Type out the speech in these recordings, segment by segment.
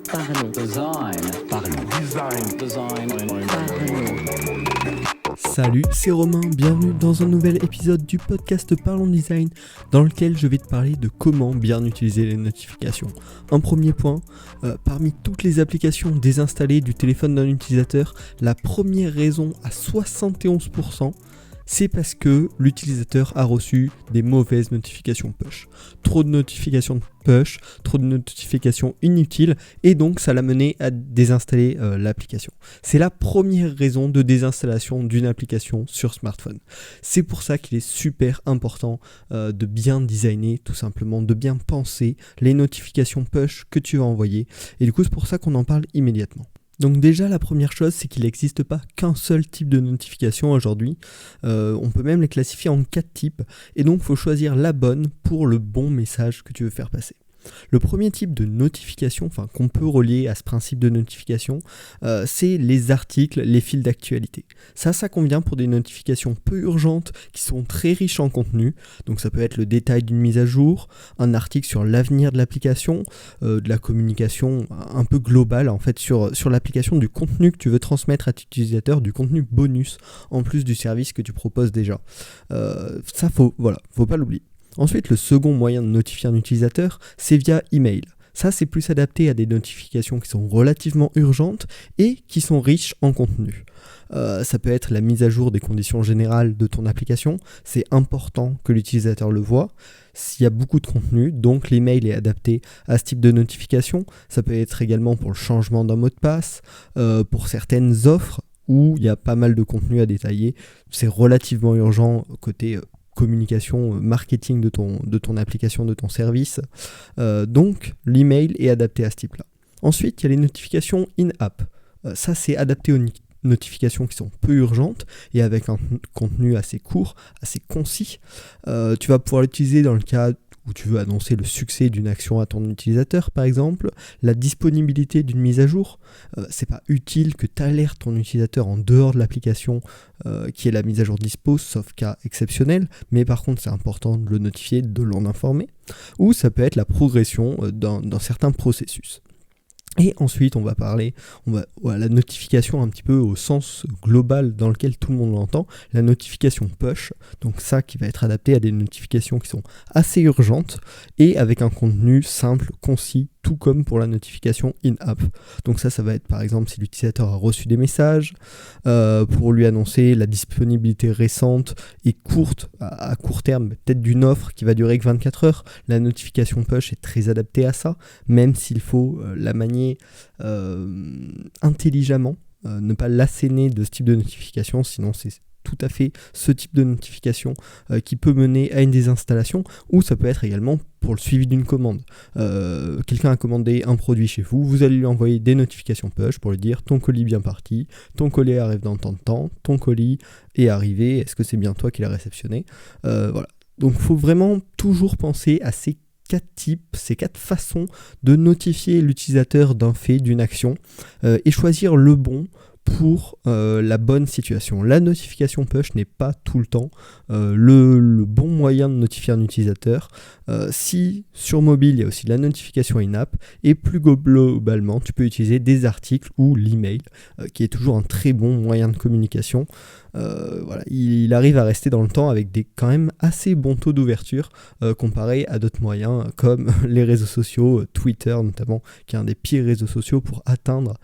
Parlons. Salut, c'est Romain, bienvenue dans un nouvel épisode du podcast Parlons Design dans lequel je vais te parler de comment bien utiliser les notifications. Un premier point, parmi toutes les applications désinstallées du téléphone d'un utilisateur, la première raison à 71%, c'est parce que l'utilisateur a reçu des mauvaises notifications push. Trop de notifications push, trop de notifications inutiles, et donc ça l'a mené à désinstaller l'application. C'est la première raison de désinstallation d'une application sur smartphone. C'est pour ça qu'il est super important de bien designer, tout simplement, de bien penser les notifications push que tu vas envoyer. Et du coup, c'est pour ça qu'on en parle immédiatement. Donc déjà, la première chose, c'est qu'il n'existe pas qu'un seul type de notification aujourd'hui. On peut même les classifier en 4 types. Et donc, il faut choisir la bonne pour le bon message que tu veux faire passer. Le premier type de notification, qu'on peut relier à ce principe de notification, c'est les articles, les fils d'actualité. Ça convient pour des notifications peu urgentes qui sont très riches en contenu. Donc ça peut être le détail d'une mise à jour, un article sur l'avenir de l'application, de la communication un peu globale en fait sur l'application, du contenu que tu veux transmettre à tes utilisateurs, du contenu bonus en plus du service que tu proposes déjà. Faut pas l'oublier. Ensuite, le second moyen de notifier un utilisateur, c'est via email. Ça, c'est plus adapté à des notifications qui sont relativement urgentes et qui sont riches en contenu. Ça peut être la mise à jour des conditions générales de ton application. C'est important que l'utilisateur le voit. S'il y a beaucoup de contenu, donc l'email est adapté à ce type de notification. Ça peut être également pour le changement d'un mot de passe, pour certaines offres où il y a pas mal de contenu à détailler. C'est relativement urgent côté communication, marketing de ton application, de ton service. Donc, l'email est adapté à ce type-là. Ensuite, il y a les notifications in-app. Ça, c'est adapté aux notifications qui sont peu urgentes et avec un contenu assez court, assez concis. Tu vas pouvoir l'utiliser dans le cas où tu veux annoncer le succès d'une action à ton utilisateur, par exemple, la disponibilité d'une mise à jour. C'est pas utile que tu alertes ton utilisateur en dehors de l'application qui est la mise à jour dispo, sauf cas exceptionnel, mais par contre c'est important de le notifier, de l'en informer. Ou ça peut être la progression dans certains processus. Et ensuite, on va parler la notification un petit peu au sens global dans lequel tout le monde l'entend, la notification push, donc ça qui va être adapté à des notifications qui sont assez urgentes et avec un contenu simple, concis, tout comme pour la notification in-app. Donc ça va être par exemple si l'utilisateur a reçu des messages, pour lui annoncer la disponibilité récente et courte, à court terme, peut-être d'une offre qui va durer que 24 heures. La notification push est très adaptée à ça, même s'il faut la manier intelligemment, ne pas l'asséner de ce type de notification, sinon c'est tout à fait ce type de notification qui peut mener à une désinstallation, ou ça peut être également pour le suivi d'une commande. Quelqu'un a commandé un produit chez vous, vous allez lui envoyer des notifications push pour lui dire ton colis bien parti, ton colis arrive dans tant de temps, ton colis est arrivé, est-ce que c'est bien toi qui l'as réceptionné, voilà. Donc il faut vraiment toujours penser à ces 4 types, ces 4 façons de notifier l'utilisateur d'un fait, d'une action, et choisir le bon pour la bonne situation. La notification push n'est pas tout le temps le bon moyen de notifier un utilisateur. Si sur mobile, il y a aussi la notification in-app, et plus globalement, tu peux utiliser des articles ou l'email, qui est toujours un très bon moyen de communication. Il arrive à rester dans le temps avec des quand même assez bons taux d'ouverture comparé à d'autres moyens comme les réseaux sociaux, Twitter notamment, qui est un des pires réseaux sociaux pour atteindre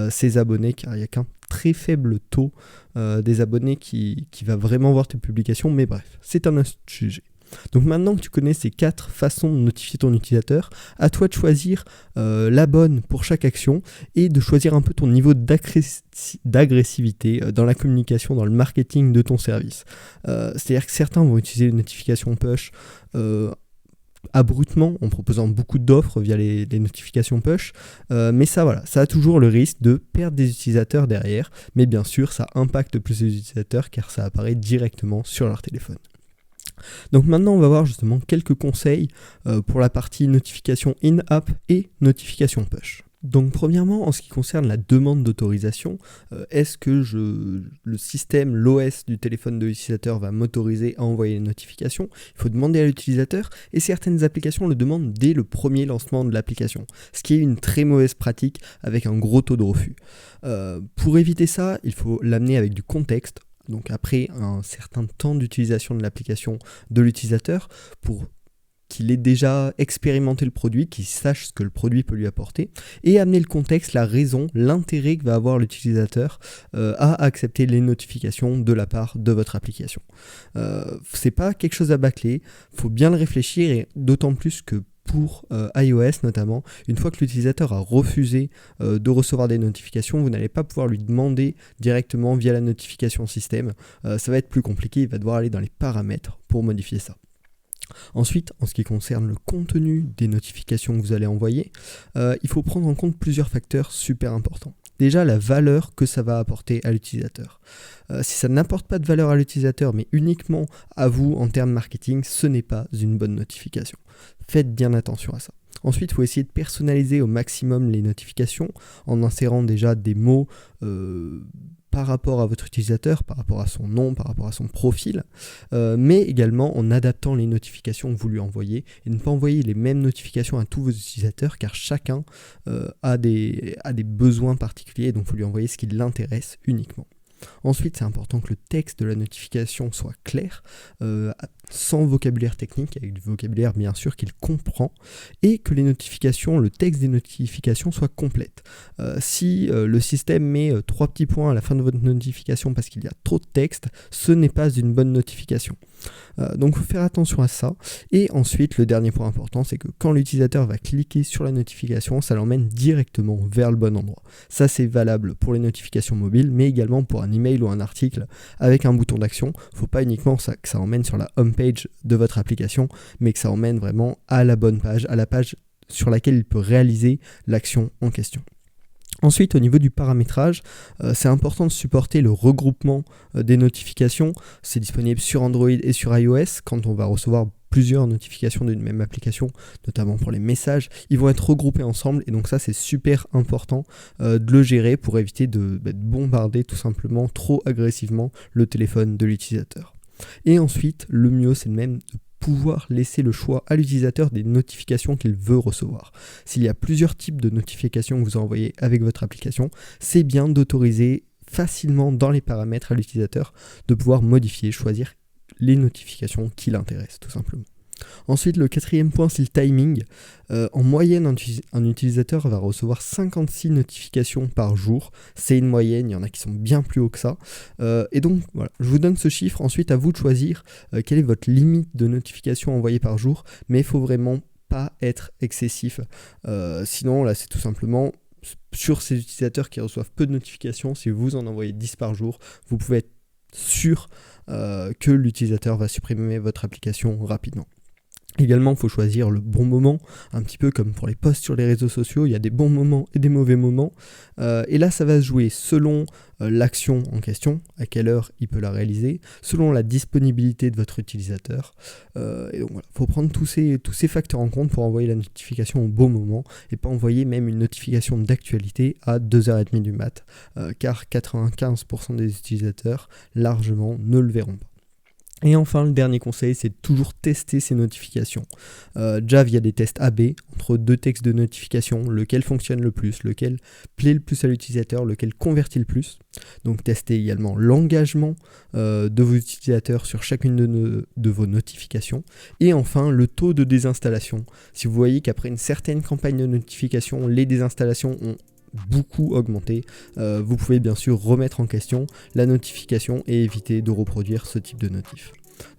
ses abonnés, car il n'y a qu'un très faible taux des abonnés qui va vraiment voir tes publications, mais bref, c'est un autre sujet. Donc maintenant que tu connais ces 4 façons de notifier ton utilisateur, à toi de choisir la bonne pour chaque action et de choisir un peu ton niveau d'agressivité dans la communication, dans le marketing de ton service. C'est-à-dire que certains vont utiliser une notification push abruptement en proposant beaucoup d'offres via les notifications push, mais ça a toujours le risque de perdre des utilisateurs derrière, mais bien sûr ça impacte plus les utilisateurs car ça apparaît directement sur leur téléphone. Donc maintenant on va voir justement quelques conseils pour la partie notification in-app et notification push. Donc premièrement, en ce qui concerne la demande d'autorisation, est-ce que le système, l'OS du téléphone de l'utilisateur va m'autoriser à envoyer les notifications ? Il faut demander à l'utilisateur et certaines applications le demandent dès le premier lancement de l'application, ce qui est une très mauvaise pratique avec un gros taux de refus. Pour éviter ça, il faut l'amener avec du contexte, donc après un certain temps d'utilisation de l'application de l'utilisateur pour qu'il ait déjà expérimenté le produit, qu'il sache ce que le produit peut lui apporter, et amener le contexte, la raison, l'intérêt que va avoir l'utilisateur à accepter les notifications de la part de votre application. C'est pas quelque chose à bâcler, faut bien le réfléchir, et d'autant plus que pour iOS notamment, une fois que l'utilisateur a refusé de recevoir des notifications, vous n'allez pas pouvoir lui demander directement via la notification système. Ça va être plus compliqué, il va devoir aller dans les paramètres pour modifier ça. Ensuite, en ce qui concerne le contenu des notifications que vous allez envoyer, il faut prendre en compte plusieurs facteurs super importants. Déjà, la valeur que ça va apporter à l'utilisateur. Si ça n'apporte pas de valeur à l'utilisateur, mais uniquement à vous en termes marketing, ce n'est pas une bonne notification. Faites bien attention à ça. Ensuite, il faut essayer de personnaliser au maximum les notifications en insérant déjà des mots par rapport à votre utilisateur, par rapport à son nom, par rapport à son profil, mais également en adaptant les notifications que vous lui envoyez et ne pas envoyer les mêmes notifications à tous vos utilisateurs car chacun a des besoins particuliers, donc il faut lui envoyer ce qui l'intéresse uniquement. Ensuite, c'est important que le texte de la notification soit clair, sans vocabulaire technique, avec du vocabulaire bien sûr qu'il comprend, et que les notifications, le texte des notifications soit complète. Si le système met 3 petits points à la fin de votre notification parce qu'il y a trop de texte, ce n'est pas une bonne notification. Donc il faut faire attention à ça. Et ensuite, le dernier point important, c'est que quand l'utilisateur va cliquer sur la notification, ça l'emmène directement vers le bon endroit. Ça, c'est valable pour les notifications mobiles, mais également pour un email ou un article avec un bouton d'action. Il ne faut pas uniquement que ça emmène sur la home page de votre application, mais que ça emmène vraiment à la bonne page, à la page sur laquelle il peut réaliser l'action en question. Ensuite, au niveau du paramétrage, c'est important de supporter le regroupement des notifications. C'est disponible sur Android et sur iOS. Quand on va recevoir plusieurs notifications d'une même application, notamment pour les messages, ils vont être regroupés ensemble. Et donc ça, c'est super important de le gérer pour éviter de bombarder tout simplement trop agressivement le téléphone de l'utilisateur. Et ensuite, le mieux, c'est même de pouvoir laisser le choix à l'utilisateur des notifications qu'il veut recevoir. S'il y a plusieurs types de notifications que vous envoyez avec votre application, c'est bien d'autoriser facilement dans les paramètres à l'utilisateur de pouvoir modifier, choisir les notifications qui l'intéressent tout simplement. Ensuite, le quatrième point, c'est le timing. En moyenne, un utilisateur va recevoir 56 notifications par jour. C'est une moyenne, il y en a qui sont bien plus hauts que ça. Et donc, voilà, je vous donne ce chiffre. Ensuite, à vous de choisir quelle est votre limite de notifications envoyées par jour. Mais il ne faut vraiment pas être excessif. Sinon, là, c'est tout simplement sur ces utilisateurs qui reçoivent peu de notifications. Si vous en envoyez 10 par jour, vous pouvez être sûr que l'utilisateur va supprimer votre application rapidement. Également, il faut choisir le bon moment, un petit peu comme pour les posts sur les réseaux sociaux, il y a des bons moments et des mauvais moments. Et là, ça va se jouer selon l'action en question, à quelle heure il peut la réaliser, selon la disponibilité de votre utilisateur. Et donc voilà, il faut prendre tous ces facteurs en compte pour envoyer la notification au bon moment et pas envoyer même une notification d'actualité à 2h30 du mat, car 95% des utilisateurs largement ne le verront pas. Et enfin, le dernier conseil, c'est de toujours tester ces notifications. Déjà via des tests AB, entre deux textes de notification, lequel fonctionne le plus, lequel plaît le plus à l'utilisateur, lequel convertit le plus. Donc testez également l'engagement de vos utilisateurs sur chacune de vos notifications. Et enfin, le taux de désinstallation. Si vous voyez qu'après une certaine campagne de notification, les désinstallations ont beaucoup augmenté, vous pouvez bien sûr remettre en question la notification et éviter de reproduire ce type de notif.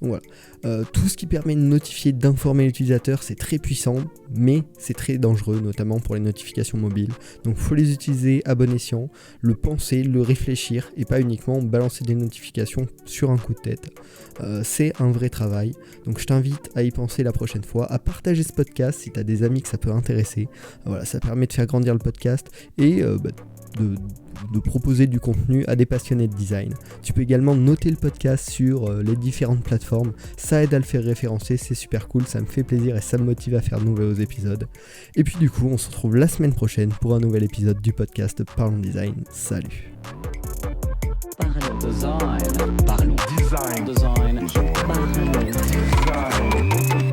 Donc voilà, tout ce qui permet de notifier, d'informer l'utilisateur, c'est très puissant, mais c'est très dangereux, notamment pour les notifications mobiles. Donc il faut les utiliser à bon escient, le penser, le réfléchir, et pas uniquement balancer des notifications sur un coup de tête. C'est un vrai travail, donc je t'invite à y penser la prochaine fois, à partager ce podcast si tu as des amis que ça peut intéresser. Voilà, ça permet de faire grandir le podcast et de proposer du contenu à des passionnés de design. Tu peux également noter le podcast sur les différentes plateformes, ça aide à le faire référencer, c'est super cool, ça me fait plaisir et ça me motive à faire de nouveaux épisodes. Et puis du coup, on se retrouve la semaine prochaine pour un nouvel épisode du podcast Parlons Design. Salut. Parlons design. Parlons design. Parlons design.